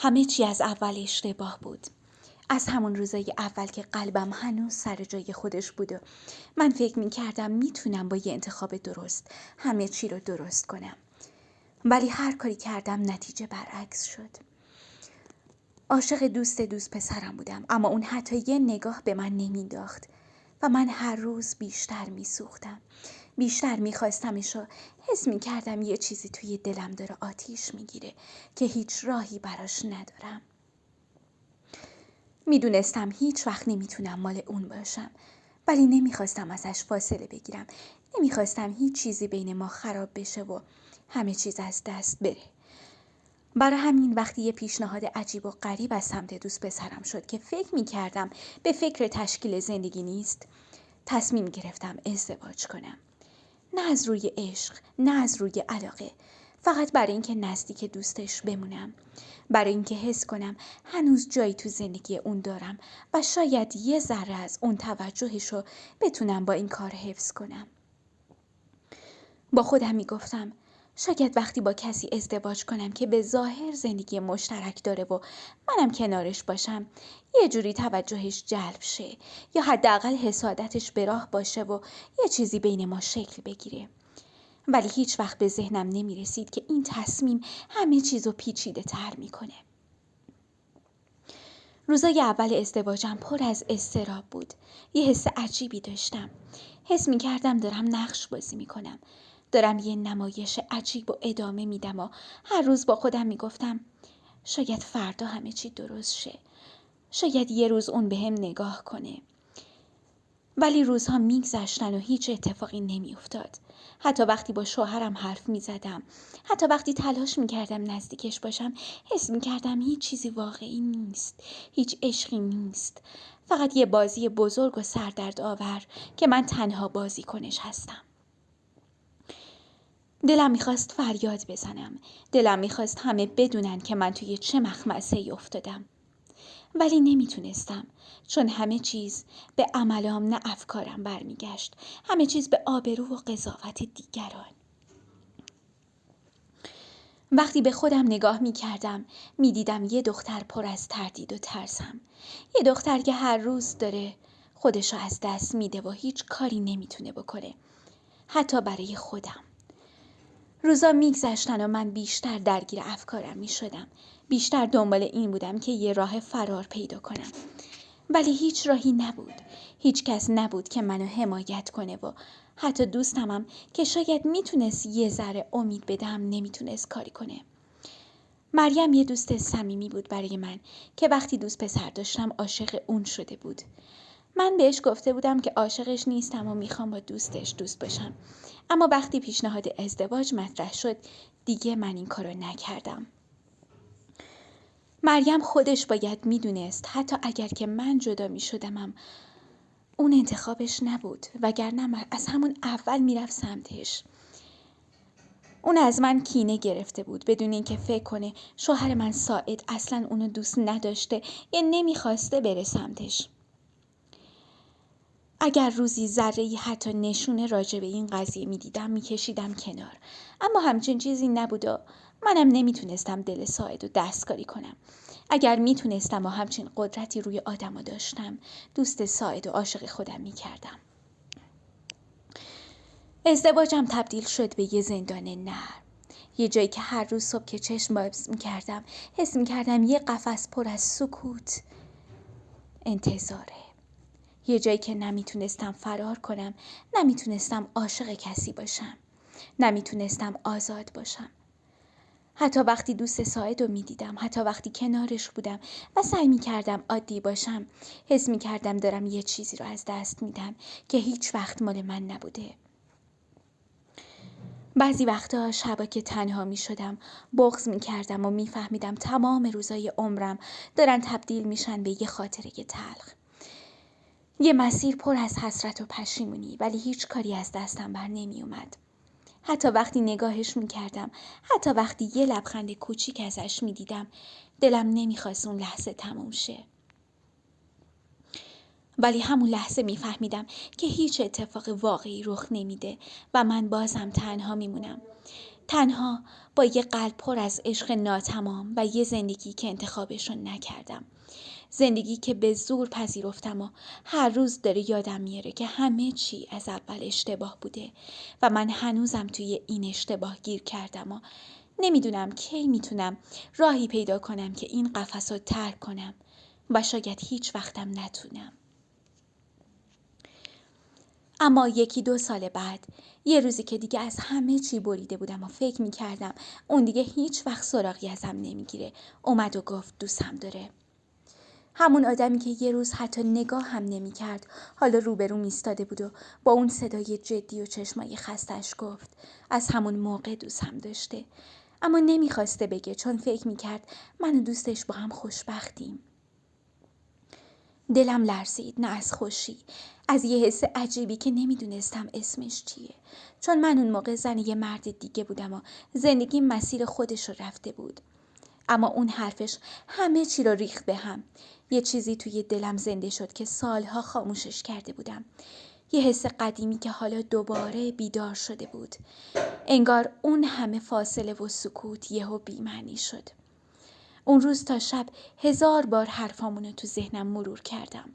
همه چی از اول اشتباه بود. از همون روزای اول که قلبم هنوز سر جای خودش بود و من فکر می‌کردم میتونم با یه انتخاب درست همه چی رو درست کنم. ولی هر کاری کردم نتیجه برعکس شد. عاشق دوست پسرم بودم، اما اون حتی یه نگاه به من نمینداخت و من هر روز بیشتر میسوختم. بیشتر میخواستمش و حس میکردم یه چیزی توی دلم داره آتیش میگیره که هیچ راهی براش ندارم. میدونستم هیچ وقت نمیتونم مال اون باشم، ولی نمیخواستم ازش فاصله بگیرم. نمیخواستم هیچ چیزی بین ما خراب بشه و همه چیز از دست بره. برای همین وقتی یه پیشنهاد عجیب و غریب از سمت دوست پسرم شد که فکر میکردم به فکر تشکیل زندگی نیست، تصمیم گرفتم ازدواج کنم. نه از روی عشق، نه از روی علاقه، فقط برای اینکه نزدیک دوستش بمونم، برای اینکه حس کنم هنوز جایی تو زندگی اون دارم و شاید یه ذره از اون توجهشو بتونم با این کار حفظ کنم. با خودم میگفتم شاید وقتی با کسی ازدواج کنم که به ظاهر زندگی مشترک داره و منم کنارش باشم، یه جوری توجهش جلب شه یا حداقل حسادتش به راه باشه و یه چیزی بین ما شکل بگیره. ولی هیچ وقت به ذهنم نمی رسید که این تصمیم همه چیزو پیچیده تر می کنه. روزای اول ازدواجم پر از اضطراب بود. یه حس عجیبی داشتم. حس می کردم دارم نقش بازی می کنم. دارم یه نمایش عجیب و ادامه میدم و هر روز با خودم می گفتم شاید فردا همه چی درست شه. شاید یه روز اون بهم نگاه کنه. ولی روزها میگذشتن و هیچ اتفاقی نمیافتاد. حتی وقتی با شوهرم حرف میزدم، حتی وقتی تلاش میکردم نزدیکش باشم، حس میکردم هیچ چیزی واقعی نیست، هیچ عشقی نیست، فقط یه بازی بزرگ و سردرد آور که من تنها بازیکنش هستم. دلم میخواست فریاد بزنم، دلم میخواست همه بدونن که من توی چه مخمسه‌ای افتادم. ولی نمیتونستم، چون همه چیز به عملام نه افکارم برمیگشت، همه چیز به آبرو و قضاوت دیگران. وقتی به خودم نگاه میکردم میدیدم یه دختر پر از تردید و ترسم، یه دختر که هر روز داره خودشو از دست میده و هیچ کاری نمیتونه بکنه، حتی برای خودم. روزا میگذشتن و من بیشتر درگیر افکارم میشدم، بیشتر دنبال این بودم که یه راه فرار پیدا کنم. ولی هیچ راهی نبود، هیچ کس نبود که منو حمایت کنه و حتی دوستمم که شاید میتونست یه ذره امید بدم نمیتونست کاری کنه. مریم یه دوست صمیمی بود برای من که وقتی دوست پسر داشتم عاشق اون شده بود. من بهش گفته بودم که عاشقش نیستم و میخوام با دوستش دوست باشم. اما وقتی پیشنهاد ازدواج مطرح شد دیگه من این کارو نکردم. مریم خودش باید میدونست حتی اگر که من جدا میشدمم اون انتخابش نبود، وگرنه من از همون اول میرفت سمتش. اون از من کینه گرفته بود بدون اینکه فکر کنه شوهر من ساعد اصلا اونو دوست نداشته یا نمیخواسته بره سمتش. اگر روزی ذره‌ای حتی نشونه راجع به این قضیه میدیدم میکشیدم کنار، اما همچین چیزی نبود و منم نمیتونستم دل ساعد و دستکاری کنم. اگر میتونستم و همچین قدرتی روی آدمو داشتم دوست ساعد و عاشق خودم میکردم. ازدواجم تبدیل شد به یه زندان نرم، یه جایی که هر روز صبح که چشم باز میکردم حس میکردم یه قفس پر از سکوت انتظاره، یه جایی که نمیتونستم فرار کنم، نمیتونستم عاشق کسی باشم، نمیتونستم آزاد باشم. حتی وقتی دوست ساعد رو میدیدم، حتی وقتی کنارش بودم و سعی میکردم عادی باشم، حس میکردم دارم یه چیزی رو از دست میدم که هیچ وقت مال من نبوده. بعضی وقتا شبا که تنها می شدم بغض می کردم و می فهمیدم تمام روزای عمرم دارن تبدیل میشن به یه خاطره تلخ. یه مسیر پر از حسرت و پشیمونی، ولی هیچ کاری از دستم بر نمی اومد. حتی وقتی نگاهش می کردم، حتی وقتی یه لبخند کوچیک ازش می دیدم، دلم نمی خواست اون لحظه تموم شه. ولی همون لحظه میفهمیدم که هیچ اتفاق واقعی رخ نمیده و من بازم تنها میمونم. تنها با یه قلب پر از عشق ناتمام و یه زندگی که انتخابشون نکردم. زندگی که به زور پذیرفتم و هر روز داره یادم میاره که همه چی از اول اشتباه بوده و من هنوزم توی این اشتباه گیر کردم و نمیدونم کی میتونم راهی پیدا کنم که این قفس رو ترک کنم و شاید هیچ وقتم نتونم. اما 1-2 سال بعد، یه روزی که دیگه از همه چی بریده بودم و فکر میکردم اون دیگه هیچ وقت سراغی ازم نمیگیره، اومد و گفت دوستم داره. همون آدمی که یه روز حتی نگاه هم نمی کرد حالا روبروم ایستاده بود و با اون صدای جدی و چشمای خستش گفت از همون موقع دوستم داشته، اما نمیخواسته بگه چون فکر میکرد من و دوستش با هم خوشبختیم. دلم لرزید، نه از خوشی، از یه حس عجیبی که نمیدونستم اسمش چیه، چون من اون موقع زن یه مرد دیگه بودم و زندگی مسیر خودش رو رفته بود. اما اون حرفش همه چی رو ریخت به هم. یه چیزی توی دلم زنده شد که سالها خاموشش کرده بودم. یه حس قدیمی که حالا دوباره بیدار شده بود. انگار اون همه فاصله و سکوت یهو بی‌معنی شد. اون روز تا شب 1000 بار حرفامونو تو ذهنم مرور کردم.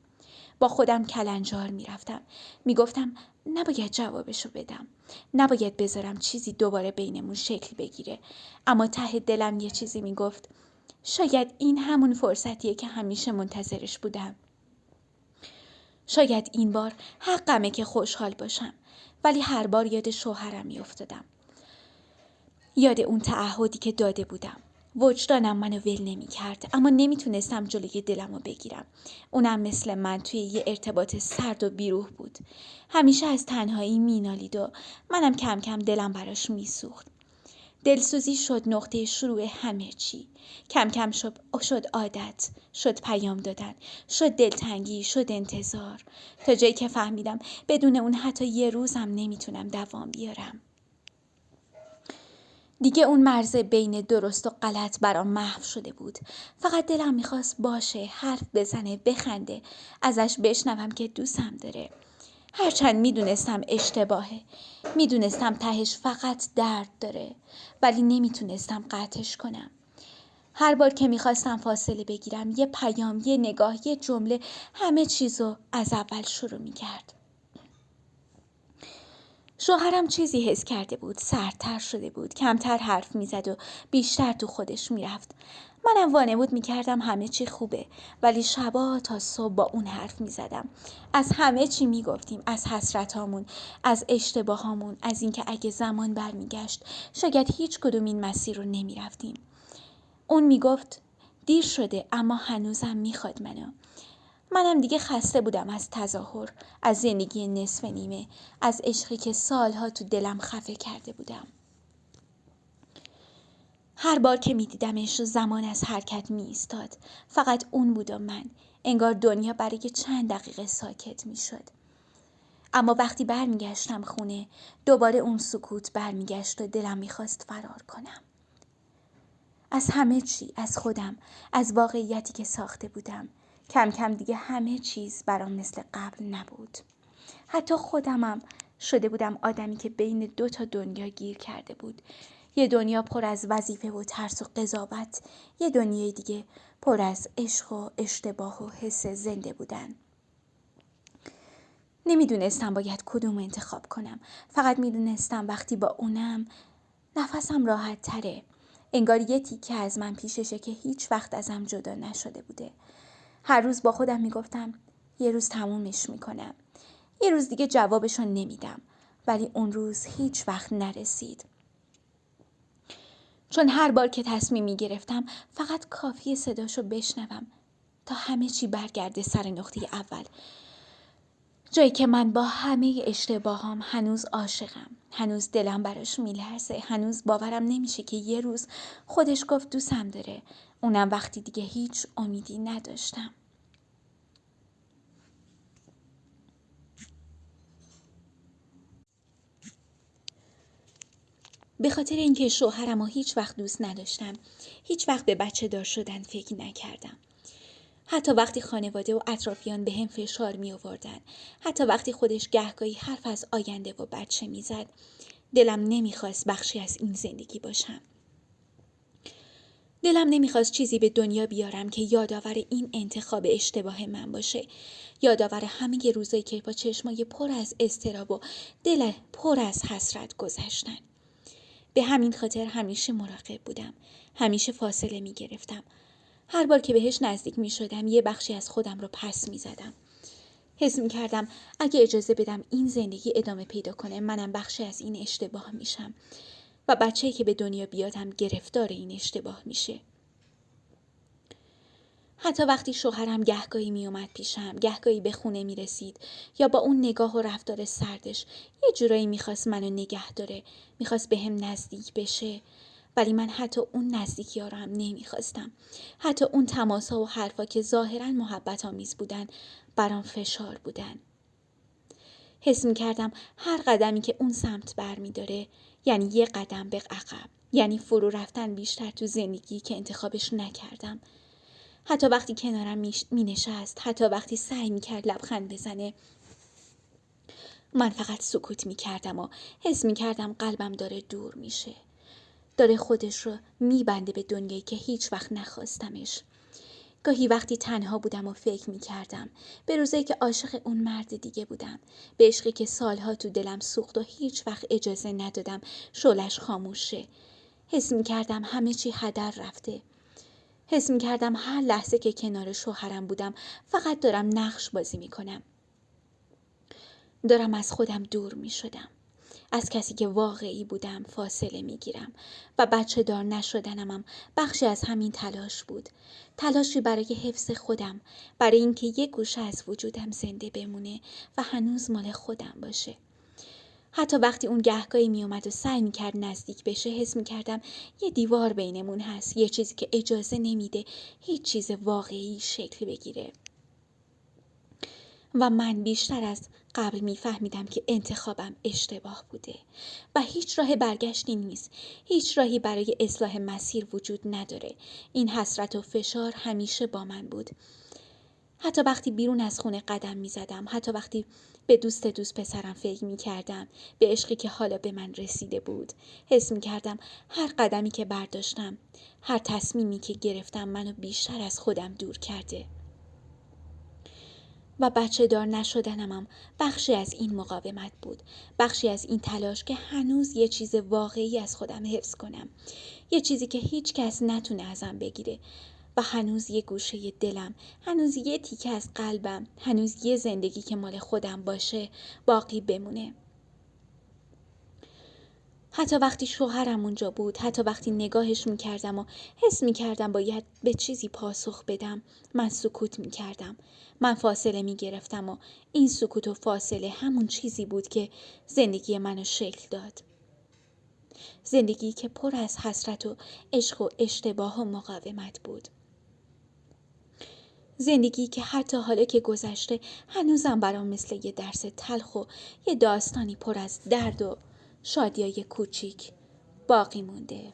با خودم کلنجار میرفتم. میگفتم نباید جوابشو بدم. نباید بذارم چیزی دوباره بینمون شکل بگیره. اما ته دلم یه چیزی میگفت شاید این همون فرصتیه که همیشه منتظرش بودم. شاید این بار حقمه که خوشحال باشم. ولی هر بار یاد شوهرم میافتادم. یاد اون تعهدی که داده بودم. وجدانم منو ول نمی کرد، اما نمیتونستم جلوی دلمو بگیرم. اونم مثل من توی یه ارتباط سرد و بیروح بود. همیشه از تنهایی مینالید و منم کم کم دلم براش میسوخت. دلسوزی شد نقطه شروع همه چی. کم کم شد عادت، شد پیام دادن، شد دلتنگی، شد انتظار، تا جایی که فهمیدم بدون اون حتی یه روزم نمیتونم دوام بیارم. دیگه اون مرز بین درست و غلط برام محو شده بود. فقط دلم میخواست باشه، حرف بزنه، بخنده، ازش بشنوم که دوستم داره. هرچند میدونستم اشتباهه، میدونستم تهش فقط درد داره، ولی نمیتونستم قطعش کنم. هر بار که میخواستم فاصله بگیرم، یه پیام، یه نگاه، یه جمله، همه چیزو از اول شروع میکرد. شوهرم چیزی حس کرده بود، سردتر شده بود، کمتر حرف میزد و بیشتر تو خودش میرفت. منم وانمود میکردم همه چی خوبه، ولی شبا تا صبح با اون حرف میزدم. از همه چی میگفتیم، از حسرتامون، از اشتباهامون، از اینکه اگه زمان برمیگشت شاید هیچ کدوم این مسیر رو نمیرفتیم. اون میگفت دیر شده اما هنوزم میخواد منم دیگه خسته بودم از تظاهر، از زندگی نصف نیمه، از عشقی که سالها تو دلم خفه کرده بودم. هر بار که میدیدمش زمان از حرکت میایستاد. فقط اون بود و من. انگار دنیا برای چند دقیقه ساکت میشد. اما وقتی برمیگشتم خونه، دوباره اون سکوت برمیگشت و دلم میخواست فرار کنم. از همه چی، از خودم، از واقعیتی که ساخته بودم. کم کم دیگه همه چیز برام مثل قبل نبود. حتی خودمم شده بودم آدمی که بین 2 دنیا گیر کرده بود. یه دنیا پر از وظیفه و ترس و قضاوت، یه دنیای دیگه پر از عشق و اشتباه و حس زنده بودن. نمیدونستم باید کدوم انتخاب کنم. فقط میدونستم وقتی با اونم نفسم راحت تره. انگار یه تیکه از من پیششه که هیچ وقت ازم جدا نشده بوده. هر روز با خودم میگفتم یه روز تمومش میکنم. یه روز دیگه جوابشو نمیدم. ولی اون روز هیچ وقت نرسید. چون هر بار که تصمیمی گرفتم فقط کافیه صداشو بشنوم تا همه چی برگرده سر نقطه اول. جایی که من با همه اشتباهام هنوز عاشقم. هنوز دلم براش میلرزه. هنوز باورم نمیشه که یه روز خودش گفت دوستم داره. اونم وقتی دیگه هیچ امیدی نداشتم. به خاطر اینکه شوهرمو هیچ وقت دوست نداشتم، هیچ وقت به بچه دار شدن فکر نکردم. حتی وقتی خانواده و اطرافیان به هم فشار می آوردن، حتی وقتی خودش گهگاهی حرف از آینده و بچه می زد، دلم نمیخواست بخشی از این زندگی باشم. دلم نمیخواست چیزی به دنیا بیارم که یادآور این انتخاب اشتباه من باشه. یادآور همه روزایی که با چشمای پر از اضطراب و دل پر از حسرت گذشتن. به همین خاطر همیشه مراقب بودم. همیشه فاصله میگرفتم. هر بار که بهش نزدیک میشدم یه بخشی از خودم رو پس میزدم. حس میکردم اگه اجازه بدم این زندگی ادامه پیدا کنه منم بخشی از این اشتباه میشم و بچه‌ای که به دنیا بیادم گرفتار این اشتباه میشه. حتی وقتی شوهرم گهگاهی میومد پیشم، گهگاهی به خونه میرسید یا با اون نگاه و رفتار سردش یه جورایی میخواست منو نگه داره، میخواست به هم نزدیک بشه، ولی من حتی اون نزدیکی ها رو هم نمیخواستم. حتی اون تماس‌ها و حرفا که ظاهراً محبت آمیز بودن برام فشار بودن. حس میکردم هر قدمی که اون سمت بر میداره یعنی یه قدم به عقب، یعنی فرو رفتن بیشتر تو زندگی که انتخابش نکردم. حتی وقتی کنارم می نشست، حتی وقتی سعی می کرد لبخند بزنه، من فقط سکوت می کردم و حس می کردم قلبم داره دور میشه. داره خودش رو می بنده به دنیایی که هیچ وقت نخواستمش. گاهی وقتی تنها بودم و فکر می کردم به روزایی که عاشق اون مرد دیگه بودم، به عشقی که سالها تو دلم سوخت و هیچ وقت اجازه ندادم شعله‌اش خاموش شه. حس می کردم همه چی هدر رفته. حس می کردم هر لحظه که کنار شوهرم بودم فقط دارم نقش بازی می کنم. دارم از خودم دور می شدم. از کسی که واقعی بودم فاصله می گیرم و بچه دار نشدنمم بخشی از همین تلاش بود. تلاشی برای حفظ خودم، برای اینکه یک گوشه از وجودم زنده بمونه و هنوز مال خودم باشه. حتی وقتی اون گهگاهی می اومد و سعی می کرد نزدیک بشه حس می کردم یه دیوار بینمون هست، یه چیزی که اجازه نمیده هیچ چیز واقعی شکل بگیره. و من بیشتر از قبل میفهمیدم که انتخابم اشتباه بوده و هیچ راه برگشتی نیست. هیچ راهی برای اصلاح مسیر وجود نداره. این حسرت و فشار همیشه با من بود. حتی وقتی بیرون از خونه قدم می زدم، حتی وقتی به دوست پسرم فکر می کردم، به عشقی که حالا به من رسیده بود، حس می کردم هر قدمی که برداشتم، هر تصمیمی که گرفتم منو بیشتر از خودم دور کرده. و بچه دار نشدنمم بخشی از این مقاومت بود، بخشی از این تلاش که هنوز یه چیز واقعی از خودم حفظ کنم، یه چیزی که هیچ کس نتونه ازم بگیره و هنوز یه گوشه دلم، هنوز یه تیکه از قلبم، هنوز یه زندگی که مال خودم باشه باقی بمونه. حتی وقتی شوهرم اونجا بود، حتی وقتی نگاهش میکردم و حس میکردم باید به چیزی پاسخ بدم، من سکوت میکردم. من فاصله میگرفتم و این سکوت و فاصله همون چیزی بود که زندگی منو شکل داد. زندگی که پر از حسرت و عشق و اشتباه و مقاومت بود. زندگی که حتی حالا که گذشته هنوزم برام مثل یه درس تلخ و یه داستانی پر از درد و شادیای کوچیک باقی مونده.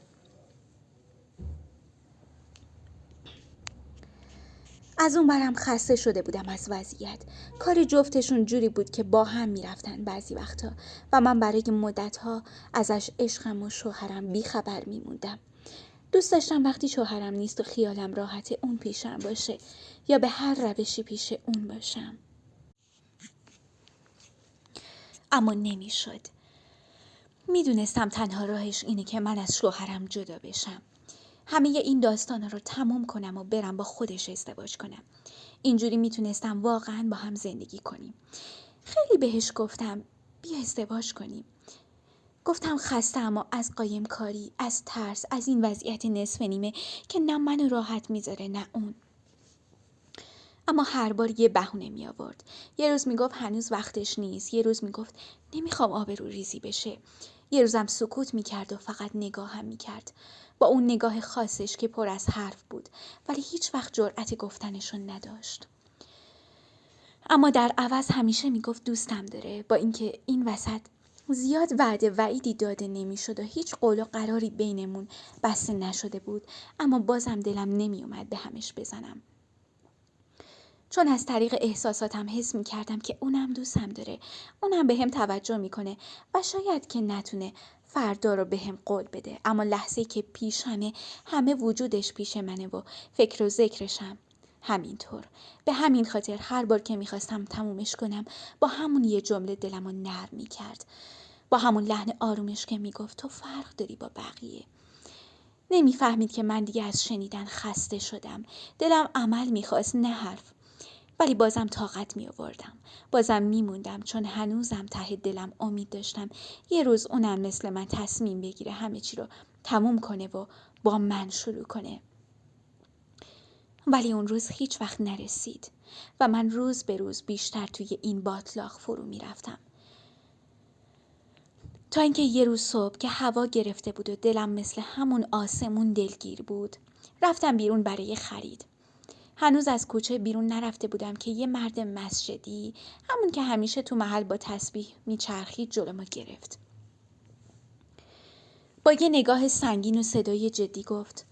از اون برم خسته شده بودم از وضعیت. کار جفتشون جوری بود که با هم میرفتن بعضی وقتا و من برای مدتها ازش عشقم و شوهرم بیخبر میموندم. دوست داشتم وقتی شوهرم نیست و خیالم راحت اون پیشم باشه یا به هر روشی پیش اون باشم. اما نمیشد. میدونستم تنها راهش اینه که من از شوهرم جدا بشم. همه این داستانا رو تموم کنم و برم با خودش ازدواج کنم. اینجوری میتونستم واقعا با هم زندگی کنیم. خیلی بهش گفتم بیا ازدواج کنیم. گفتم خسته‌ام و از قایم کاری، از ترس، از این وضعیت نصف نیمه که نه منو راحت میذاره نه اون. اما هر بار یه بهونه می آورد. یه روز می گفت هنوز وقتش نیست. یه روز می گفت نمیخوام آبرو ریزی بشه. یه روزم سکوت می کرد و فقط نگاهم می کرد. با اون نگاه خاصش که پر از حرف بود ولی هیچ وقت جرأت گفتنشون نداشت. اما در عوض همیشه می گفت دوستم داره، با اینکه این وسط زیاد وعده وعیدی داده نمیشد و هیچ قول و قراری بینمون بسته نشده بود، اما بازم دلم نمی اومد به همش بزنم. چون از طریق احساساتم حس می‌کردم که اونم دوستم داره، اونم به هم توجه میکنه و شاید که نتونه فردا رو به هم قول بده، اما لحظه‌ای که پیشمه همه وجودش پیش منه و فکر و ذکرشم همینطور. به همین خاطر هر بار که میخواستم تمومش کنم با همون یه جمله دلم رو نرم میکرد، با همون لحن آرومش که میگفت تو فرق داری با بقیه. نمیفهمید که من دیگه از شنیدن خسته شدم. دلم عمل میخواست نه حرف. ولی بازم طاقت می آوردم. بازم می موندم چون هنوزم ته دلم امید داشتم یه روز اونم مثل من تصمیم بگیره همه چی رو تموم کنه و با من شروع کنه. ولی اون روز هیچ وقت نرسید و من روز به روز بیشتر توی این باطلاق فرو می رفتم. تا اینکه یه روز صبح که هوا گرفته بود و دلم مثل همون آسمون دلگیر بود، رفتم بیرون برای خرید. هنوز از کوچه بیرون نرفته بودم که یه مرد مسجدی، همون که همیشه تو محل با تسبیح میچرخید، جلو ما گرفت. با یه نگاه سنگین و صدای جدی گفت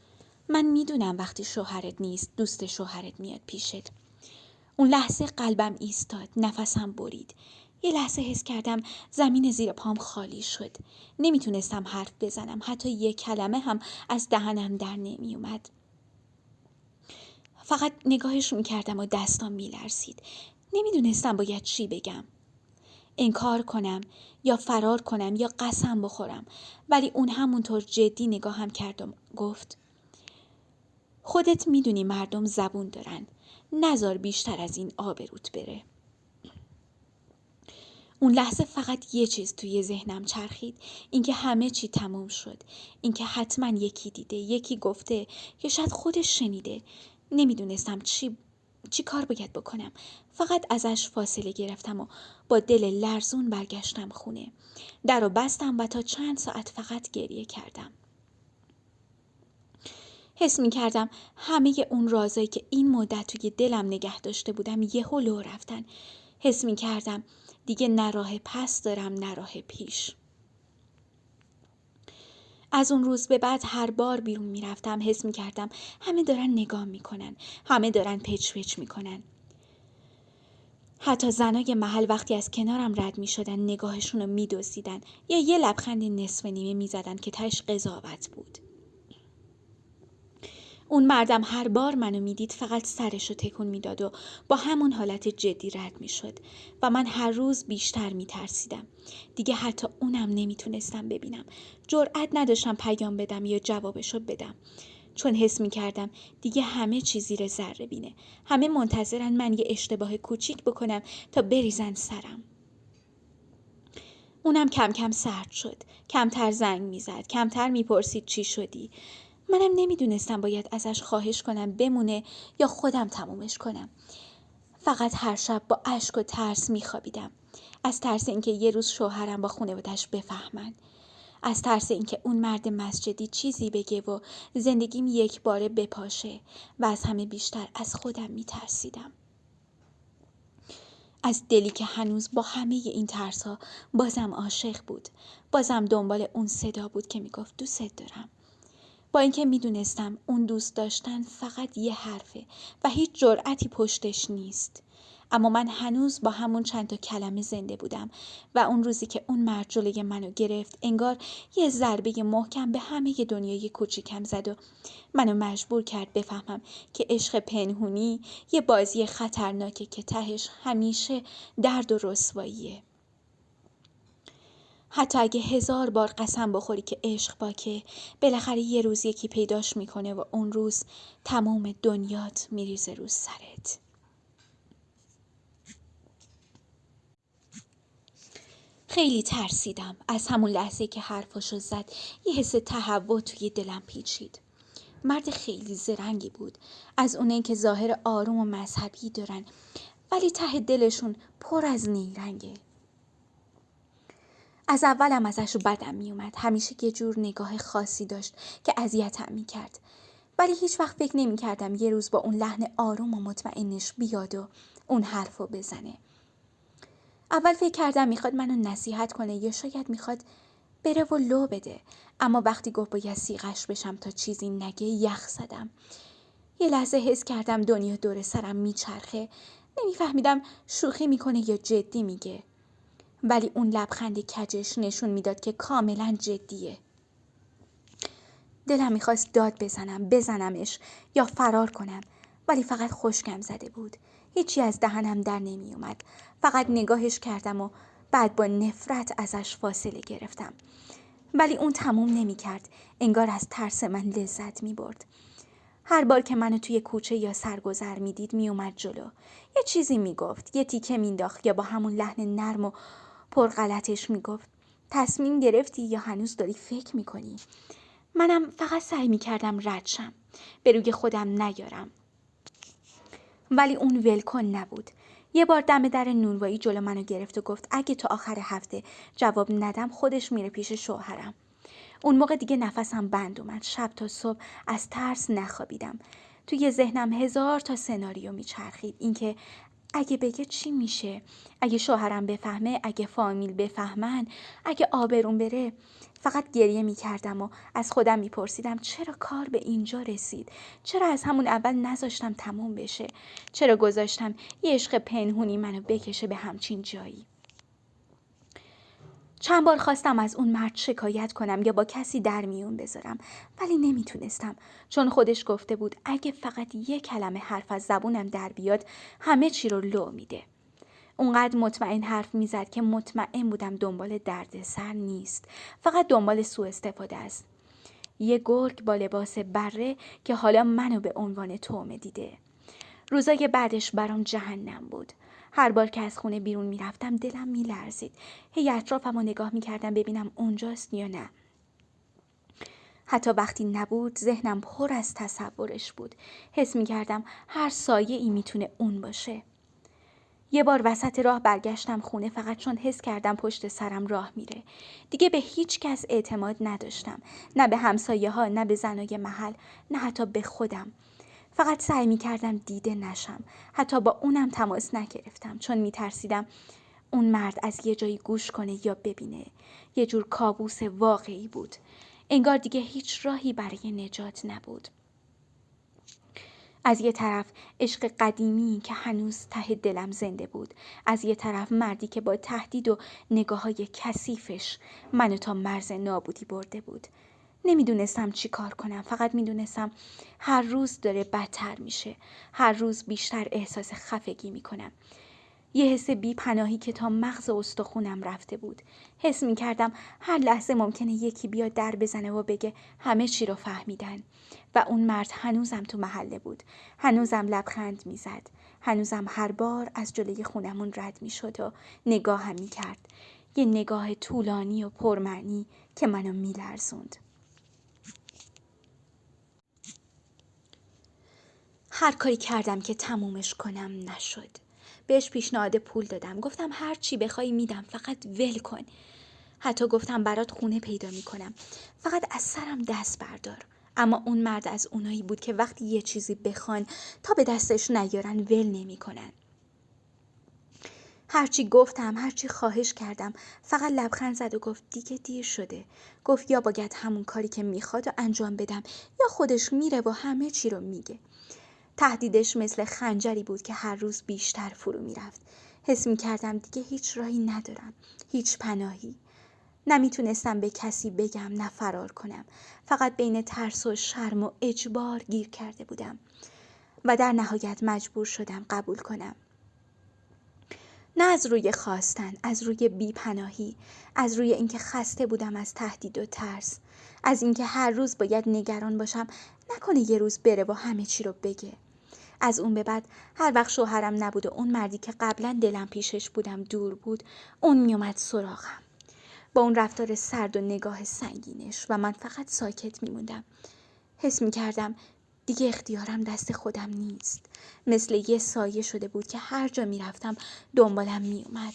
من میدونم وقتی شوهرت نیست دوست شوهرت میاد پیشت. اون لحظه قلبم ایستاد، نفسم برید. یه لحظه حس کردم زمین زیر پام خالی شد. نمیتونستم حرف بزنم، حتی یه کلمه هم از دهنم در نمی اومد. فقط نگاهش میکردم و دستام میلرزید. نمیدونستم باید چی بگم. انکار کنم یا فرار کنم یا قسم بخورم. ولی اون همونطور جدی نگاهم کرد و گفت خودت میدونی مردم زبون دارن. نذار بیشتر از این آبروت بره. اون لحظه فقط یه چیز توی ذهنم چرخید، اینکه همه چی تموم شد، اینکه حتما یکی دیده، یکی گفته یا شاید خودش شنیده. نمیدونستم چی کار باید بکنم. فقط ازش فاصله گرفتم و با دل لرزون برگشتم خونه. در رو بستم و تا چند ساعت فقط گریه کردم. حس می کردم همه اون رازایی که این مدت توی دلم نگه داشته بودم یهو لو رفتن. حس می کردم دیگه نه راه پس دارم نه راه پیش. از اون روز به بعد هر بار بیرون می رفتم حس می کردم همه دارن نگاه می کنن. همه دارن پچ پچ می کنن. حتی زنای محل وقتی از کنارم رد می شدن نگاهشون رو می دزدیدن یا یه لبخند نصف نیمه می زدن که تهش قضاوت بود. اون مردم هر بار منو میدید فقط سرشو تکون میداد و با همون حالت جدی رد میشد و من هر روز بیشتر میترسیدم. دیگه حتی اونم نمیتونستم ببینم. جرئت نداشتم پیام بدم یا جوابشو بدم. چون حس میکردم دیگه همه چی زیر ذره بینه. همه منتظرن من یه اشتباه کوچیک بکنم تا بریزن سرم. اونم کم کم سرد شد. کمتر زنگ میزد. کمتر میپرسید چی شدی. منم نمیدونستم باید ازش خواهش کنم بمونه یا خودم تمومش کنم. فقط هر شب با اشک و ترس میخوابیدم. از ترس اینکه یه روز شوهرم با خانواده‌اش بفهمن. از ترس اینکه اون مرد مسجدی چیزی بگه و زندگیم یک باره بپاشه و از همه بیشتر از خودم میترسیدم. از دلی که هنوز با همه این ترس‌ها بازم عاشق بود. بازم دنبال اون صدا بود که میگفت دوست دارم. با اینکه میدونستم اون دوست داشتن فقط یه حرفه و هیچ جرأتی پشتش نیست. اما من هنوز با همون چند تا کلمه زنده بودم و اون روزی که اون مرد جلوی منو گرفت انگار یه ضربه محکم به همه دنیای کوچیکم زد و منو مجبور کرد بفهمم که عشق پنهونی یه بازی خطرناکه که تهش همیشه درد و رسواییه. حتی اگه 1000 بار قسم بخوری که عشق باکه، بالاخره یه روز یکی پیداش میکنه و اون روز تمام دنیات میریزه رو سرت. خیلی ترسیدم. از همون لحظه که حرفاشو زد یه حس تهوع توی دلم پیچید. مرد خیلی زرنگی بود. از اونایی که ظاهر آروم و مذهبی دارن ولی ته دلشون پر از نیرنگه. از اولم ازش بدم می اومد. همیشه یه جور نگاه خاصی داشت که اذیتم می کرد. ولی هیچ وقت فکر نمی کردم یه روز با اون لحن آروم و مطمئنش بیاد و اون حرفو بزنه. اول فکر کردم میخواد منو نصیحت کنه یا شاید میخواد بره و لو بده. اما وقتی گفت باید سیغش بشم تا چیزی نگه یخ زدم. یه لحظه حس کردم دنیا دور سرم میچرخه. نمیفهمیدم شوخی میکنه یا جدی میگه. ولی اون لبخند کجش نشون میداد که کاملا جدیه. دلم میخواست داد بزنمش یا فرار کنم، ولی فقط خشکم زده بود. هیچی از دهنم در نمی اومد. فقط نگاهش کردم و بعد با نفرت ازش فاصله گرفتم. ولی اون تموم نمی کرد. انگار از ترس من لذت می برد. هر بار که منو توی کوچه یا سرگذر می دید می اومد جلو. یه چیزی می گفت، یه تیکه می انداخت یا با همون لحن نرم و پرغلطش می گفت تصمیم گرفتی یا هنوز داری فکر می کنی؟ منم فقط سعی می کردم رد شم، به روی خودم نیارم. ولی اون ولکن نبود. یه بار دم در نونوایی جلو منو گرفت و گفت اگه تا آخر هفته جواب ندم خودش میره پیش شوهرم. اون موقع دیگه نفسم بند اومد. شب تا صبح از ترس نخوابیدم. توی ذهنم 1000 تا سناریو میچرخید. اینکه اگه بگه چی میشه؟ اگه شوهرم بفهمه؟ اگه فامیل بفهمن؟ اگه آبروم بره؟ فقط گریه میکردم و از خودم میپرسیدم چرا کار به اینجا رسید؟ چرا از همون اول نذاشتم تموم بشه؟ چرا گذاشتم یه عشق پنهونی منو بکشه به همچین جایی؟ چند بار خواستم از اون مرد شکایت کنم یا با کسی در میون بذارم، ولی نمیتونستم، چون خودش گفته بود اگه فقط یک کلمه حرف از زبونم در بیاد همه چی رو لو میده. اونقدر مطمئن حرف میزد که مطمئن بودم دنبال دردسر نیست، فقط دنبال سوء استفاده است. یه گرگ با لباس بره که حالا منو به عنوان طعمه دیده. روزای بعدش برام جهنم بود. هر بار که از خونه بیرون میرفتم دلم میلرزید. هی اطرافمو نگاه میکردم ببینم اونجاست یا نه. حتی وقتی نبود ذهنم پر از تصورش بود. حس میکردم هر سایه ای میتونه اون باشه. یه بار وسط راه برگشتم خونه فقط چون حس کردم پشت سرم راه میره. دیگه به هیچ کس اعتماد نداشتم. نه به همسایه ها، نه به زنای محل، نه حتی به خودم. فقط سعی میکردم دیده نشم. حتی با اونم تماس نگرفتم چون میترسیدم اون مرد از یه جایی گوش کنه یا ببینه. یه جور کابوس واقعی بود. انگار دیگه هیچ راهی برای نجات نبود. از یه طرف عشق قدیمی که هنوز ته دلم زنده بود. از یه طرف مردی که با تهدید و نگاه‌های کثیفش منو تا مرز نابودی برده بود. نمیدونستم چی کار کنم. فقط میدونستم هر روز داره بدتر میشه. هر روز بیشتر احساس خفگی میکنم. یه حس بی پناهی که تا مغز استخونم رفته بود. حس میکردم هر لحظه ممکنه یکی بیاد در بزنه و بگه همه چی رو فهمیدن. و اون مرد هنوزم تو محله بود. هنوزم لبخند میزد. هنوزم هر بار از جلوی خونمون رد میشد و نگاهم میکرد. یه نگاه طولانی و پرمعنی که منو میلرزوند. هر کاری کردم که تمومش کنم نشد. بهش پیشنهاد پول دادم. گفتم هر چی بخوای میدم، فقط ول کن. حتی گفتم برات خونه پیدا میکنم. فقط از سرم دست بردار. اما اون مرد از اونایی بود که وقتی یه چیزی بخوان تا به دستش نیارن ول نمیکنن. هرچی گفتم، هرچی خواهش کردم، فقط لبخند زد و گفت دیگه دیر شده. گفت یا باید همون کاری که میخواد و انجام بدم یا خودش میره و همه چی رو میگه. تهدیدش مثل خنجری بود که هر روز بیشتر فرو میرفت. حس میکردم دیگه هیچ راهی ندارم، هیچ پناهی. نمیتونستم به کسی بگم نه فرار کنم. فقط بین ترس و شرم و اجبار گیر کرده بودم و در نهایت مجبور شدم قبول کنم. نه از روی خواستن، از روی بی‌پناهی، از روی اینکه خسته بودم از تهدید و ترس، از اینکه هر روز باید نگران باشم نکنه یه روز بره و همه چی رو بگه. از اون به بعد هر وقت شوهرم نبود و اون مردی که قبلا دلم پیشش بودم دور بود، اون میومد سراغم با اون رفتار سرد و نگاه سنگینش و من فقط ساکت میموندم. حس میکردم دیگه اختیارم دست خودم نیست. مثل یه سایه شده بود که هر جا میرفتم دنبالم میومد.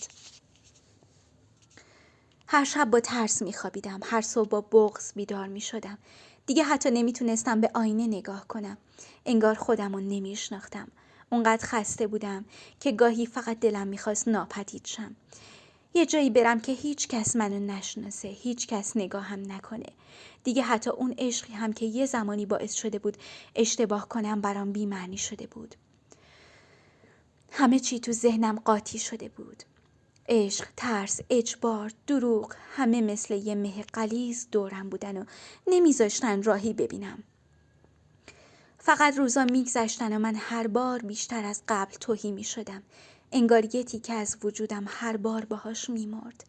هر شب با ترس میخوابیدم. هر صبح با بغض بیدار میشدم. دیگه حتی نمیتونستم به آینه نگاه کنم. انگار خودمو نمیشناختم. اونقدر خسته بودم که گاهی فقط دلم میخواست ناپدید شم. یه جایی برم که هیچ کس منو نشناسه، هیچ کس نگاهم نکنه. دیگه حتی اون عشقی هم که یه زمانی باعث شده بود اشتباه کنم برام بی‌معنی شده بود. همه چی تو ذهنم قاطی شده بود. عشق، ترس، اجبار، دروغ، همه مثل یه مه غلیظ دورم بودن و نمیذاشتن راهی ببینم. فقط روزا میگذشتن و من هر بار بیشتر از قبل تهی میشدم. انگار یه تیکه از وجودم هر بار باهاش میمرد.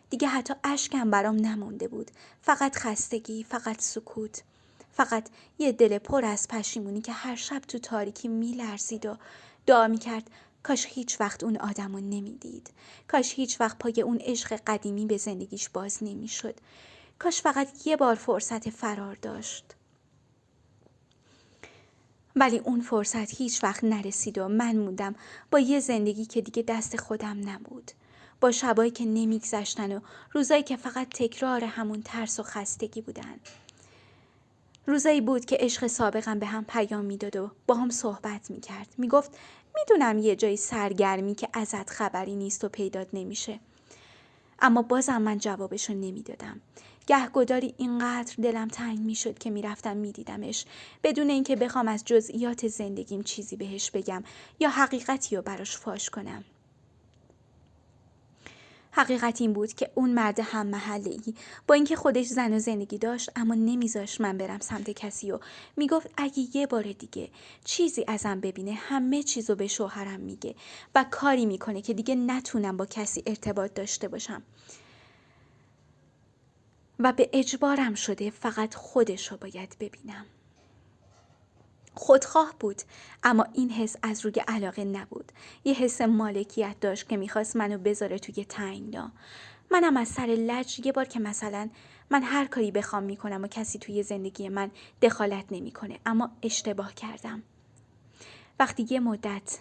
دیگه حتی اشکم برام نمونده بود. فقط خستگی، فقط سکوت. فقط یه دل پر از پشیمونی که هر شب تو تاریکی میلرزید و دعا میکرد کاش هیچ وقت اون آدمو نمیدید. کاش هیچ وقت پای اون عشق قدیمی به زندگیش باز نمیشد. کاش فقط یه بار فرصت فرار داشت. ولی اون فرصت هیچ وقت نرسید و من موندم با یه زندگی که دیگه دست خودم نبود. با شبایی که نمیگذشتن و روزایی که فقط تکرار همون ترس و خستگی بودن. روزایی بود که عشق سابقم به هم پیام میداد و با هم صحبت میکرد. میگفت میدونم یه جای سرگرمی که ازت خبری نیست و پیدات نمیشه. اما بازم من جوابشو نمیدادم. گهگداری اینقدر دلم تنگ میشد که میرفتم میدیدمش بدون اینکه بخوام از جزئیات زندگیم چیزی بهش بگم یا حقیقتی رو براش فاش کنم. حقیقت این بود که اون مرد هم محله‌ای با اینکه خودش زن و زندگی داشت اما نمیذاشت من برم سمت کسی و میگفت اگه یه بار دیگه چیزی ازم ببینه همه چیزو به شوهرم میگه و کاری میکنه که دیگه نتونم با کسی ارتباط داشته باشم. و به اجبارم شده فقط خودشو باید ببینم. خودخواه بود اما این حس از روی علاقه نبود. یه حس مالکیت داشت که میخواست منو بذاره توی تنگنا. منم از سر لج یه بار که مثلا من هر کاری بخوام میکنم و کسی توی زندگی من دخالت نمیکنه اما اشتباه کردم. وقتی یه مدت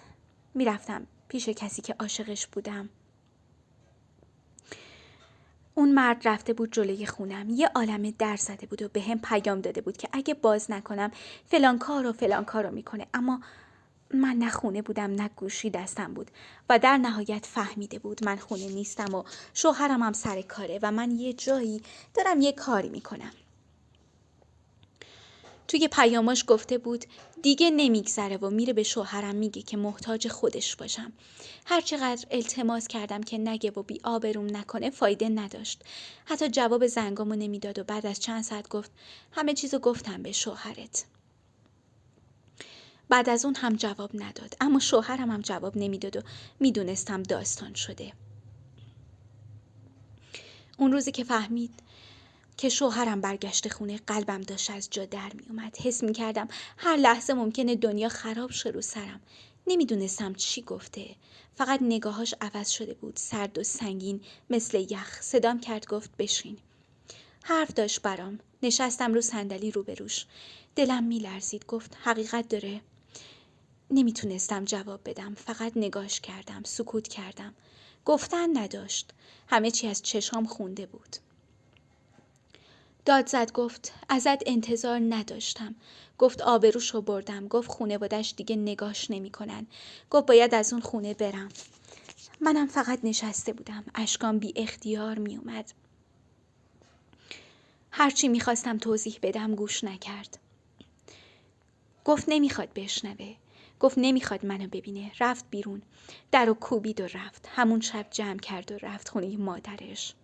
میرفتم پیش کسی که عاشقش بودم اون مرد رفته بود جلوی خونم یه عالمه در زده بود و به هم پیام داده بود که اگه باز نکنم فلان کارو میکنه اما من نه خونه بودم نه گوشی دستم بود و در نهایت فهمیده بود من خونه نیستم و شوهرم هم سر کاره و من یه جایی دارم یه کاری میکنم. توی پیاماش گفته بود دیگه نمیگذره و میره به شوهرم میگه که محتاج خودش باشم. هر چقدر التماس کردم که نگه و بی آبروم نکنه فایده نداشت. حتی جواب زنگامو نمیداد و بعد از چند ساعت گفت همه چیزو گفتم به شوهرت. بعد از اون هم جواب نداد اما شوهرم هم جواب نمیداد و میدونستم داستان شده. اون روزی که فهمید که شوهرم برگشته خونه قلبم داشت از جا در می اومد. حس می کردم هر لحظه ممکنه دنیا خراب شه رو سرم. نمیدونستم چی گفته. فقط نگاهاش عوض شده بود. سرد و سنگین مثل یخ. صدام کرد گفت بشین. حرف داشت برام. نشستم رو صندلی روبروش. دلم می لرزید. گفت حقیقت داره. نمیتونستم جواب بدم. فقط نگاش کردم. سکوت کردم. گفتن نداشت. همه چی از چشام خونده بود. داد زد گفت ازت انتظار نداشتم. گفت آبروشو بردم. گفت خونوادش دیگه نگاش نمی‌کنن. گفت باید از اون خونه برم. منم فقط نشسته بودم. اشکام بی اختیار می اومد. هرچی میخواستم توضیح بدم گوش نکرد. گفت نمیخواد بشنوه. گفت نمیخواد منو ببینه. رفت بیرون. درو کوبید و رفت. همون شب جمع کرد و رفت خونه مادرش.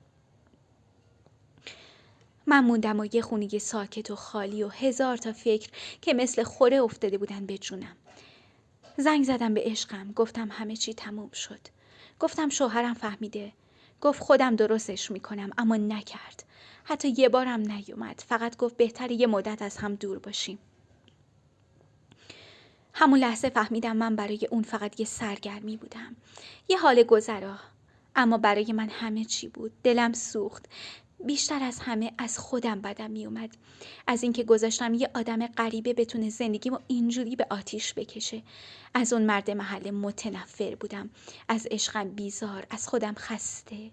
من موندم و یه خونه ساکت و خالی و هزار تا فکر که مثل خوره افتاده بودن به جونم. زنگ زدم به عشقم. گفتم همه چی تموم شد. گفتم شوهرم فهمیده. گفت خودم درستش میکنم اما نکرد. حتی یه بارم نیومد. فقط گفت بهتره یه مدت از هم دور باشیم. همون لحظه فهمیدم من برای اون فقط یه سرگرمی بودم. یه حال گذرا. اما برای من همه چی بود. دلم سوخت. بیشتر از همه از خودم بدم می اومد. از اینکه گذاشتم یه آدم غریبه بتونه زندگیمو اینجوری به آتیش بکشه. از اون مرد محله متنفر بودم. از عشقم بیزار. از خودم خسته.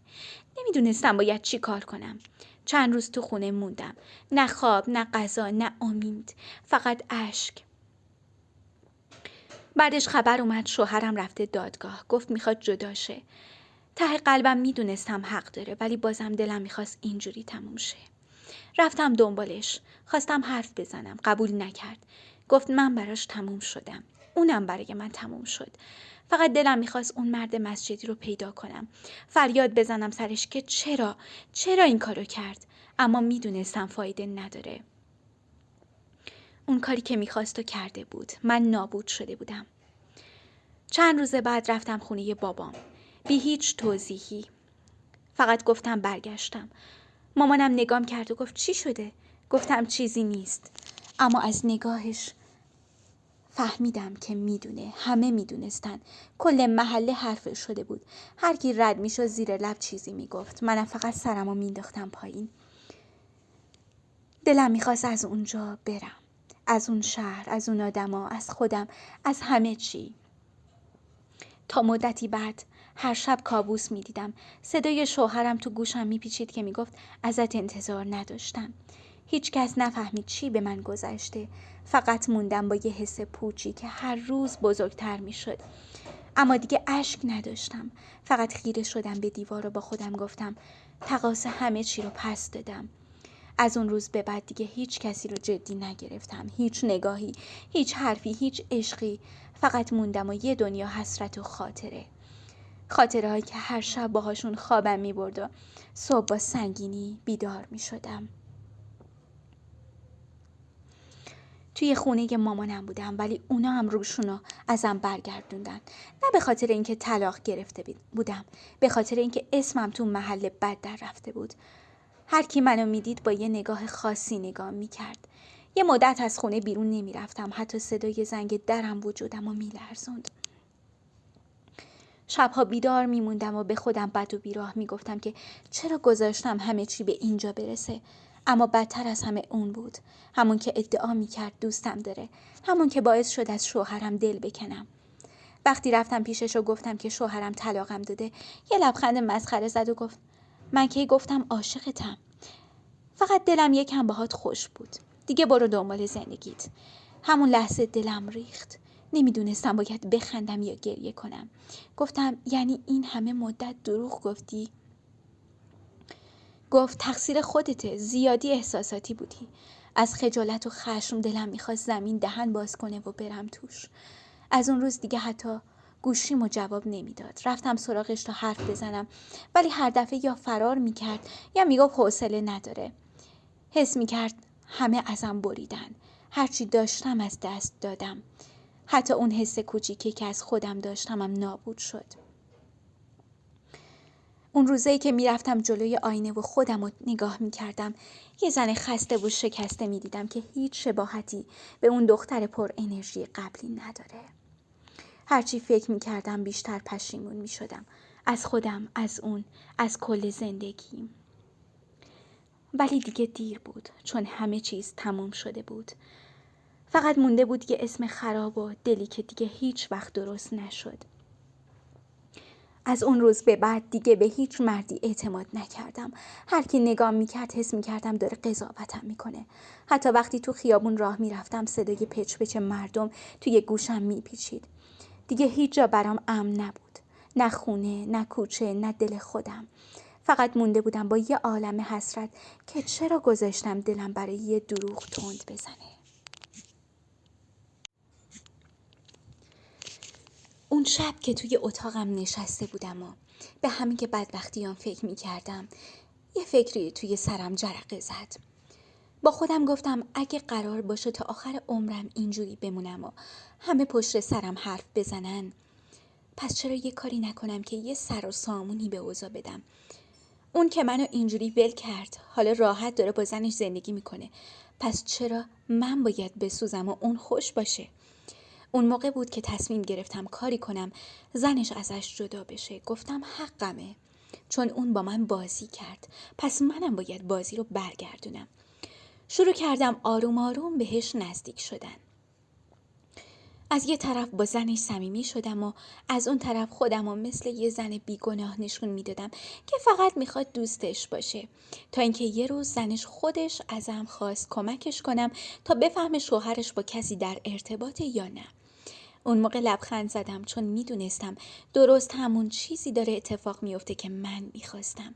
نمیدونستم باید چی کار کنم. چند روز تو خونه موندم. نه خواب، نه غذا، نه امید. فقط اشک. بعدش خبر اومد شوهرم رفته دادگاه. گفت میخواد جدا شه. ته قلبم میدونستم حق داره، ولی بازم دلم میخواست اینجوری تموم شه. رفتم دنبالش، خواستم حرف بزنم، قبول نکرد. گفت من براش تموم شدم، اونم برای من تموم شد. فقط دلم میخواست اون مرد مسجدی رو پیدا کنم، فریاد بزنم سرش که چرا این کارو کرد، اما میدونستم فایده نداره. اون کاری که میخواست و کرده بود. من نابود شده بودم. چند روز بعد رفتم خونه بابام، بی هیچ توضیحی. فقط گفتم برگشتم. مامانم نگام کرد و گفت چی شده؟ گفتم چیزی نیست. اما از نگاهش فهمیدم که میدونه. همه میدونستن. کل محله حرف شده بود. هر کی رد میشد زیر لب چیزی میگفت. منم فقط سرمو مینداختم پایین. دلم میخواست از اونجا برم. از اون شهر، از اون آدما، از خودم، از همه چی. تا مدتی بعد هر شب کابوس میدیدم. صدای شوهرم تو گوشم میپیچید که میگفت ازت انتظار نداشتم. هیچ کس نفهمید چی به من گذشته. فقط موندم با یه حس پوچی که هر روز بزرگتر میشد. اما دیگه اشک نداشتم. فقط خیره شدم به دیوار و با خودم گفتم تقاصا همه چی رو پس دادم. از اون روز به بعد دیگه هیچ کسی رو جدی نگرفتم. هیچ نگاهی، هیچ حرفی، هیچ عشقی. فقط موندم و یه دنیا حسرت و خاطره هایی که هر شب باهاشون خوابم می برد و صبح با سنگینی بیدار می شدم. توی خونه مامانم بودم، ولی اونا هم روشونو ازم برگردوندن. نه به خاطر اینکه طلاق گرفته بودم، به خاطر اینکه اسمم تو محل بد در رفته بود. هر کی منو میدید با یه نگاه خاصی نگاه میکرد. یه مدت از خونه بیرون نمیرفتم. حتی صدای زنگ درم وجودمو میلرزوند. شبها بیدار میموندم و به خودم بد و بیراه میگفتم که چرا گذاشتم همه چی به اینجا برسه. اما بدتر از همه اون بود. همون که ادعا میکرد دوستم داره. همون که باعث شد از شوهرم دل بکنم. وقتی رفتم پیشش و گفتم که شوهرم طلاقم داده، یه لبخند مسخره زد و گفت من کی گفتم عاشقتم. فقط دلم یکم باهات خوش بود. دیگه برو دنبال زندگیت. همون لحظه دلم ریخت. نمیدونستم باید بخندم یا گریه کنم. گفتم یعنی این همه مدت دروغ گفتی؟ گفت تقصیر خودته، زیادی احساساتی بودی. از خجالت و خشم دلم میخواست زمین دهن باز کنه و برم توش. از اون روز دیگه حتی گوشیمو جواب نمیداد. رفتم سراغش تا حرف بزنم، ولی هر دفعه یا فرار میکرد یا میگفت حوصله نداره. حس میکرد همه ازم بریدن. هرچی داشتم از دست دادم. حتی اون حس کوچیکی که از خودم داشتم هم نابود شد. اون روزایی که میرفتم جلوی آینه و خودم رو نگاه میکردم، یه زن خسته و شکسته میدیدم که هیچ شباهتی به اون دختر پر انرژی قبلی نداره. هرچی فکر میکردم بیشتر پشیمون میشدم. از خودم، از اون، از کل زندگیم. ولی دیگه دیر بود، چون همه چیز تموم شده بود. فقط مونده بود یه اسم خراب و دلی که دیگه هیچ وقت درست نشد. از اون روز به بعد دیگه به هیچ مردی اعتماد نکردم. هر کی نگام میکرد حس میکردم داره قضاوتم میکنه. حتی وقتی تو خیابون راه میرفتم صدای پچ پچ مردم توی گوشم میپیچید. دیگه هیچ جا برام امن نبود. نه خونه، نه کوچه، نه دل خودم. فقط مونده بودم با یه عالم حسرت که چرا گذاشتم دلم برای یه دروغ تند بزنه. اون شب که توی اتاقم نشسته بودم و به همین که بدبختیام فکر میکردم، یه فکری توی سرم جرقه زد. با خودم گفتم اگه قرار باشه تا آخر عمرم اینجوری بمونم و همه پشت سرم حرف بزنن، پس چرا یه کاری نکنم که یه سر و سامونی به اوضاع بدم؟ اون که منو اینجوری ول کرد، حالا راحت داره با زنش زندگی میکنه. پس چرا من باید بسوزم و اون خوش باشه؟ اون موقع بود که تصمیم گرفتم کاری کنم زنش ازش جدا بشه. گفتم حقمه، چون اون با من بازی کرد، پس منم باید بازی رو برگردونم. شروع کردم آروم آروم بهش نزدیک شدن. از یه طرف با زنش صمیمی شدم و از اون طرف خودم رو مثل یه زن بیگناه نشون میدادم که فقط میخواد دوستش باشه، تا اینکه یه روز زنش خودش ازم خواست کمکش کنم تا بفهمه شوهرش با کسی در ارتباطه یا نه. اون موقع لبخند زدم چون میدونستم درست همون چیزی داره اتفاق میفته که من میخواستم.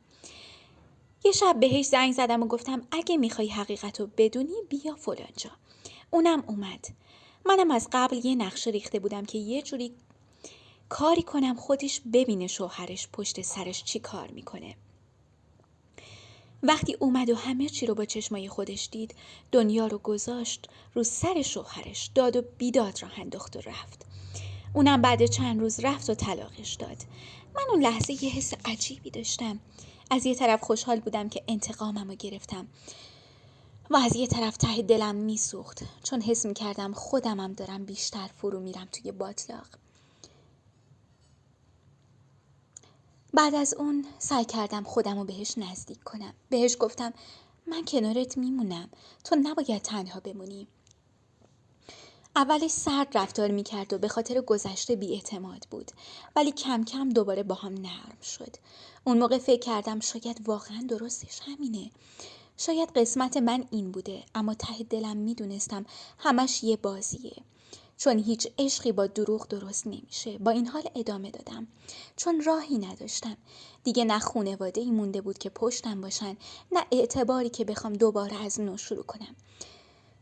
یه شب بهش زنگ زدم و گفتم اگه میخوای حقیقت رو بدونی بیا فلانجا. اونم اومد. منم از قبل یه نقشه ریخته بودم که یه جوری کاری کنم خودش ببینه شوهرش پشت سرش چی کار میکنه. وقتی اومد و همه چی رو با چشمای خودش دید، دنیا رو گذاشت رو سر شوهرش، داد و بیداد را انداخت و رفت. اونم بعد چند روز رفت و طلاقش داد. من اون لحظه یه حس عجیبی داشتم. از یه طرف خوشحال بودم که انتقامم رو گرفتم و از یه طرف ته دلم میسوخت چون حس میکردم خودمم دارم بیشتر فرو میرم توی باتلاق. بعد از اون سعی کردم خودم رو بهش نزدیک کنم. بهش گفتم من کنارت میمونم، تو نباید تنها بمونی. اولش سرد رفتار میکرد و به خاطر گذشته بی‌اعتماد بود، ولی کم کم دوباره با هم نرم شد. اون موقع فکر کردم شاید واقعا درستش همینه. شاید قسمت من این بوده، اما ته دلم میدونستم همش یه بازیه. چون هیچ عشقی با دروغ درست نمیشه. با این حال ادامه دادم. چون راهی نداشتم. دیگه نه خانواده‌ای مونده بود که پشتم باشن، نه اعتباری که بخوام دوباره از نو شروع کنم.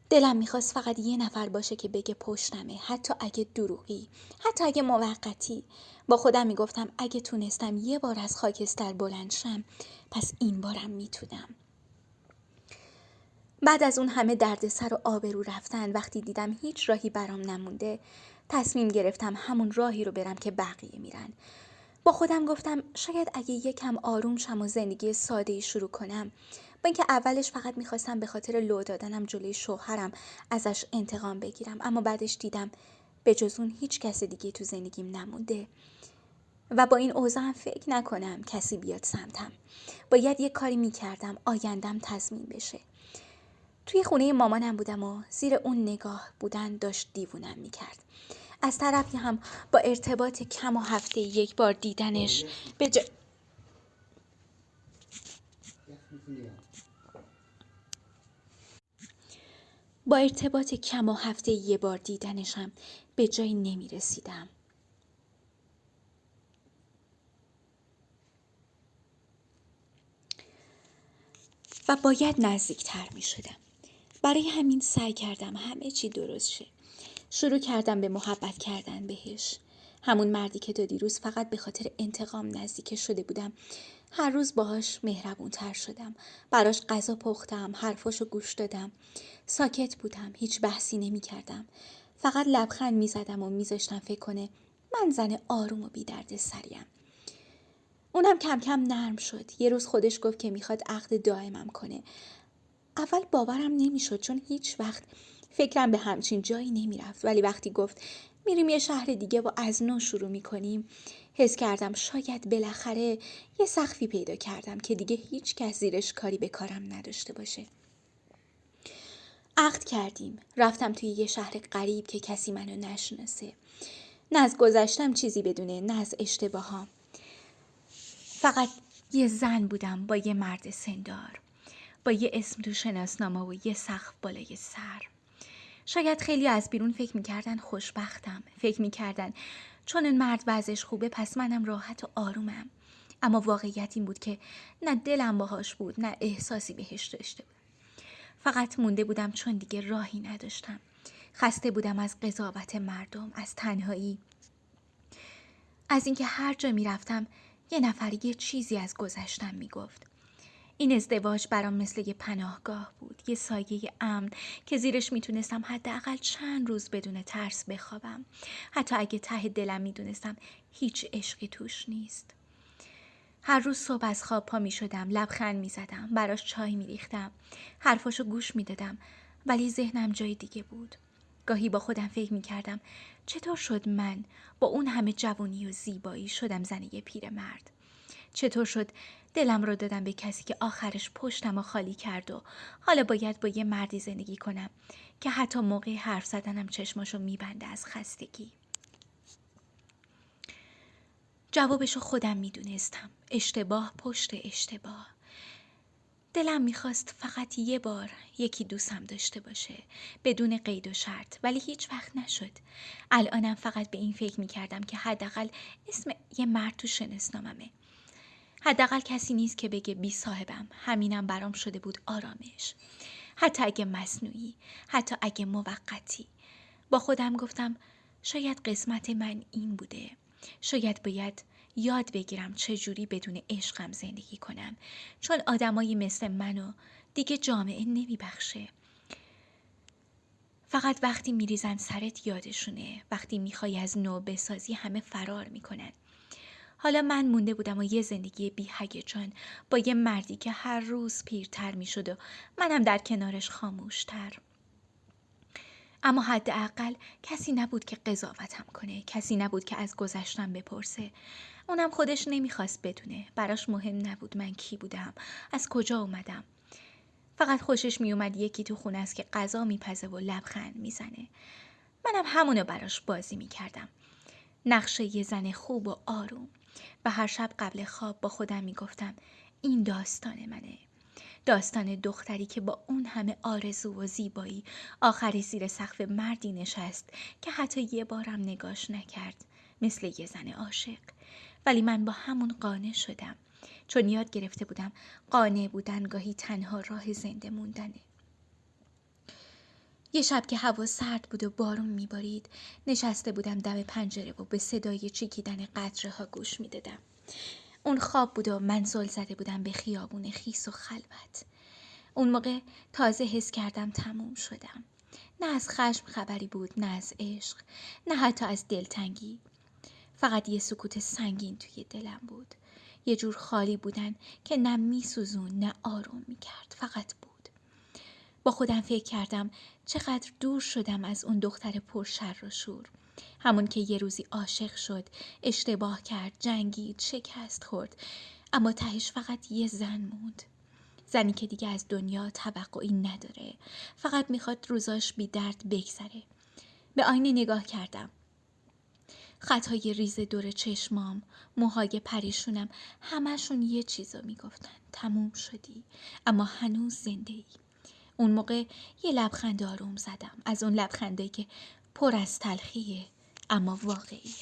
دلم میخواست فقط یه نفر باشه که بگه پشتمه، حتی اگه دروغی، حتی اگه موقتی. با خودم میگفتم اگه تونستم یه بار از خاکستر بلند شم، پس این بارم میتونم. بعد از اون همه دردسر و آبرو رفتن، وقتی دیدم هیچ راهی برام نمونده، تصمیم گرفتم همون راهی رو برم که بقیه میرن. با خودم گفتم شاید اگه یکم آروم شم و زندگی ساده‌ای شروع کنم. با اینکه اولش فقط میخواستم به خاطر لو دادنم جلوی شوهرم ازش انتقام بگیرم، اما بعدش دیدم به جز اون هیچ کس دیگه تو زندگیم نمونده و با این اوضاع هم فکر نکنم کسی بیاد سمتم. باید یه کاری میکردم آیندم تضمین بشه. توی خونه مامانم بودم و زیر اون نگاه بودن داشت دیوونم میکرد. از طرفی هم با ارتباط کم و هفته یک بار دیدنش هم به جایی نمی رسیدم. و باید نزدیکتر می شدم. برای همین سعی کردم همه چی درست شه. شروع کردم به محبت کردن بهش. همون مردی که تا دیروز فقط به خاطر انتقام نزدیک شده بودم. هر روز باهاش مهربونتر شدم. براش غذا پختم، حرفاشو گوش دادم. ساکت بودم، هیچ بحثی نمی کردم. فقط لبخند می زدم و می ذاشتم فکر کنه من زن آروم و بی درد سریم. اونم کم کم نرم شد. یه روز خودش گفت که میخواد عقد دائمم کنه. اول باورم نمیشد چون هیچ وقت فکرم به همچین جایی نمیرفت، ولی وقتی گفت میریم یه شهر دیگه و از نو شروع میکنیم، حس کردم شاید بالاخره یه سقفی پیدا کردم که دیگه هیچ کس زیرش کاری به کارم نداشته باشه. عقد کردیم. رفتم توی یه شهر غریب که کسی منو نشناسه. نه از گذشتم چیزی بدونه، نه از اشتباهام. فقط یه زن بودم با یه مرد سندار، با یه اسم تو شناسنامه و یه سقف بالای سر. شاید خیلی از بیرون فکر میکردن خوشبختم. فکر میکردن چون این مرد وضعش خوبه پس منم راحت و آرومم. اما واقعیت این بود که نه دلم باهاش بود، نه احساسی بهش داشته بودم. فقط مونده بودم چون دیگه راهی نداشتم. خسته بودم از قضاوت مردم، از تنهایی، از اینکه هر جا میرفتم یه نفر یه چیزی از گذشتم میگفت. این ازدواج برام مثل یه پناهگاه بود، یه سایه امن که زیرش میتونستم حداقل چند روز بدون ترس بخوابم، حتی اگه ته دلم میدونستم هیچ عشقی توش نیست. هر روز صبح از خواب پا میشدم، لبخند میزدم، براش چای میریختم، حرفاشو گوش میدادم، ولی ذهنم جای دیگه بود. گاهی با خودم فکر میکردم چطور شد من با اون همه جوانی و زیبایی شدم زن یه پیرمرد؟ چطور شد دلم رو دادم به کسی که آخرش پشتم رو خالی کرد و حالا باید با یه مردی زندگی کنم که حتی موقع حرف زدنم چشماشو میبنده از خستگی؟ جوابشو خودم میدونستم. اشتباه پشت اشتباه. دلم میخواست فقط یه بار یکی دوستم داشته باشه، بدون قید و شرط، ولی هیچ وقت نشد. الانم فقط به این فکر میکردم که حداقل اسم یه مرد تو شناسناممه. حداقل کسی نیست که بگه بی صاحبم. همینم برام شده بود آرامش. حتی اگه مصنوعی، حتی اگه موقتی. با خودم گفتم شاید قسمت من این بوده. شاید باید یاد بگیرم چجوری بدون عشقم زندگی کنم، چون آدمایی مثل منو دیگه جامعه نمیبخشه. فقط وقتی میریزن سرت یادشونه، وقتی میخوای از نو بسازی همه فرار میکنن. حالا من مونده بودم و یه زندگی بی هیجان با یه مردی که هر روز پیرتر میشد و منم در کنارش خاموشتر. اما حداقل کسی نبود که قضاوتم کنه، کسی نبود که از گذشتم بپرسه. اونم خودش نمیخواست بدونه، براش مهم نبود من کی بودم، از کجا اومدم. فقط خوشش میومد یکی تو خونه است که غذا میپزه و لبخند میزنه. منم همونو براش بازی میکردم، نقشه یه زن خوب و آروم. و هر شب قبل خواب با خودم میگفتم این داستان منه. داستان دختری که با اون همه آرزو و زیبایی آخری زیر سقف مردی نشست که حتی یه بارم نگاش نکرد، مثل یه زن عاشق. ولی من با همون قانع شدم، چون یاد گرفته بودم قانع بودن گاهی تنها راه زنده موندنه. یه شب که هوا سرد بود و بارون میبارید، نشسته بودم دم پنجره و به صدای چیکیدن قطره ها گوش میدادم. اون خواب بود و من زل زده بودم به خیابون خیس و خلوت. اون موقع تازه حس کردم تموم شدم. نه از خشم خبری بود، نه از عشق، نه حتی از دلتنگی. فقط یه سکوت سنگین توی دلم بود. یه جور خالی بودن که نه میسوزون نه آروم میکرد، فقط بود. با خودم فکر کردم چقدر دور شدم از اون دختر پر شر و شور. همون که یه روزی عاشق شد، اشتباه کرد، جنگید، شکست خورد، اما تهش فقط یه زن موند. زنی که دیگه از دنیا توقعی نداره، فقط میخواد روزاش بی درد بگذره. به آینه نگاه کردم. خطای ریز دور چشمام، موهای پریشونم، همشون یه چیزو میگفتن: تموم شدی، اما هنوز زنده ای. اون موقع یه لبخند آروم زدم، از اون لبخنده که پر از تلخیه اما واقعی